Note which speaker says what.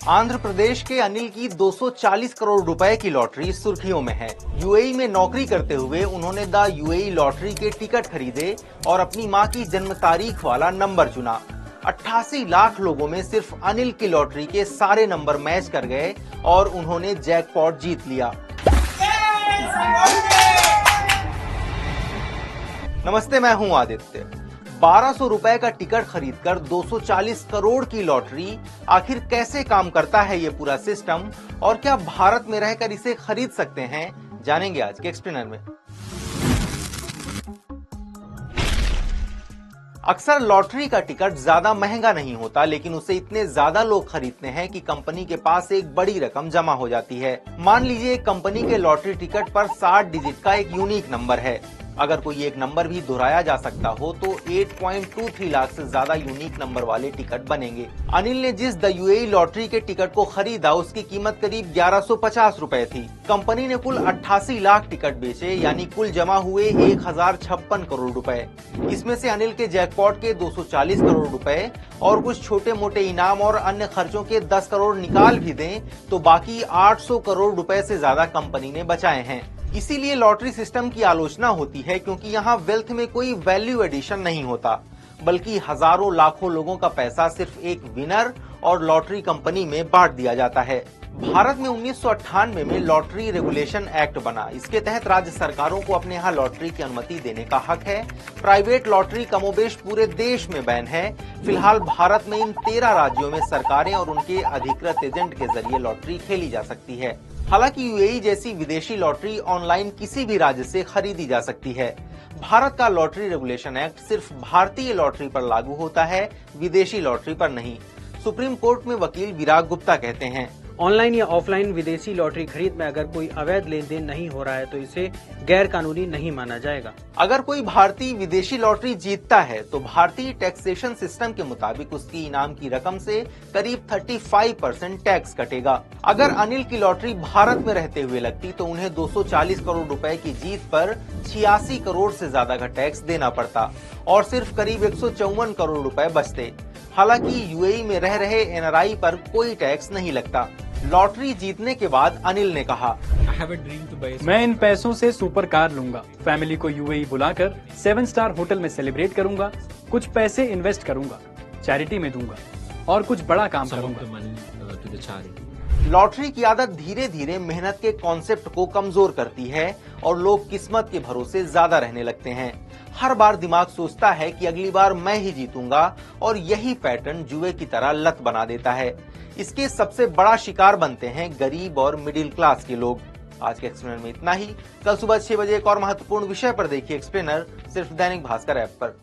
Speaker 1: आंध्र प्रदेश के अनिल की 240 करोड़ रुपए की लॉटरी सुर्खियों में है। यूएई में नौकरी करते हुए उन्होंने द यूएई लॉटरी के टिकट खरीदे और अपनी मां की जन्म तारीख वाला नंबर चुना। 88 लाख लोगों में सिर्फ अनिल की लॉटरी के सारे नंबर मैच कर गए और उन्होंने जैकपॉट जीत लिया। नमस्ते, मैं हूं आदित्य। 1200 रुपए का टिकट खरीदकर 240 करोड़ की लॉटरी, आखिर कैसे काम करता है ये पूरा सिस्टम और क्या भारत में रहकर इसे खरीद सकते हैं, जानेंगे आज के एक्सप्लेनर में। अक्सर लॉटरी का टिकट ज्यादा महंगा नहीं होता, लेकिन उसे इतने ज्यादा लोग खरीदते हैं कि कंपनी के पास एक बड़ी रकम जमा हो जाती है। मान लीजिए एक कंपनी के लॉटरी टिकट पर 60 डिजिट का एक यूनिक नंबर है। अगर कोई एक नंबर भी दोहराया जा सकता हो तो 8.23 लाख से ज्यादा यूनिक नंबर वाले टिकट बनेंगे। अनिल ने जिस द यूएई लॉटरी के टिकट को खरीदा उसकी कीमत करीब 1150 रुपए थी। कंपनी ने कुल 88 लाख टिकट बेचे, यानी कुल जमा हुए 1056 करोड़ रुपए। इसमें से अनिल के जैकपॉट के 240 करोड़ रुपए और कुछ छोटे मोटे इनाम और अन्य खर्चों के 10 करोड़ निकाल भी दें तो बाकी 800 करोड़ रुपए से ज्यादा कंपनी ने बचाए हैं। इसीलिए लॉटरी सिस्टम की आलोचना होती है, क्योंकि यहाँ वेल्थ में कोई वैल्यू एडिशन नहीं होता, बल्कि हजारों लाखों लोगों का पैसा सिर्फ एक विनर और लॉटरी कंपनी में बांट दिया जाता है। भारत में 1998 में लॉटरी रेगुलेशन एक्ट बना। इसके तहत राज्य सरकारों को अपने यहाँ लॉटरी की अनुमति देने का हक है। प्राइवेट लॉटरी कमोबेश पूरे देश में बैन है। फिलहाल भारत में इन 13 राज्यों में सरकारें और उनके अधिकृत एजेंट के जरिए लॉटरी खेली जा सकती है। हालांकि यूएई जैसी विदेशी लॉटरी ऑनलाइन किसी भी राज्य से खरीदी जा सकती है। भारत का लॉटरी रेगुलेशन एक्ट सिर्फ भारतीय लॉटरी पर लागू होता है, विदेशी लॉटरी पर नहीं। सुप्रीम कोर्ट में वकील विराग गुप्ता कहते हैं,
Speaker 2: ऑनलाइन या ऑफलाइन विदेशी लॉटरी खरीद में अगर कोई अवैध लेन देन नहीं हो रहा है तो इसे गैर कानूनी नहीं माना जाएगा।
Speaker 1: अगर कोई भारतीय विदेशी लॉटरी जीतता है तो भारतीय टैक्सेशन सिस्टम के मुताबिक उसकी इनाम की रकम से करीब 35% टैक्स कटेगा। अगर अनिल की लॉटरी भारत में रहते हुए लगती तो उन्हें 240 करोड़ रुपए की जीत पर 86 करोड़ से ज्यादा का टैक्स देना पड़ता और सिर्फ करीब 154 करोड़ रुपए बचते। हालांकि यूएई में रह रहे एनआरआई पर कोई टैक्स नहीं लगता। लॉटरी जीतने के बाद अनिल ने कहा,
Speaker 3: मैं इन पैसों से सुपर कार लूंगा, फैमिली को यूएई बुलाकर 7 स्टार होटल में सेलिब्रेट करूंगा, कुछ पैसे इन्वेस्ट करूंगा, चैरिटी में दूंगा और कुछ बड़ा काम करूंगा।
Speaker 1: लॉटरी की आदत धीरे धीरे मेहनत के कॉन्सेप्ट को कमजोर करती है और लोग किस्मत के भरोसे ज्यादा रहने लगते हैं। हर बार दिमाग सोचता है कि अगली बार मैं ही जीतूंगा और यही पैटर्न जुए की तरह लत बना देता है। इसके सबसे बड़ा शिकार बनते हैं गरीब और मिडिल क्लास के लोग। आज के एक्सप्लेनर में इतना ही। कल सुबह 6 बजे एक और महत्वपूर्ण विषय पर देखिए एक्सप्लेनर, सिर्फ दैनिक भास्कर ऐप पर।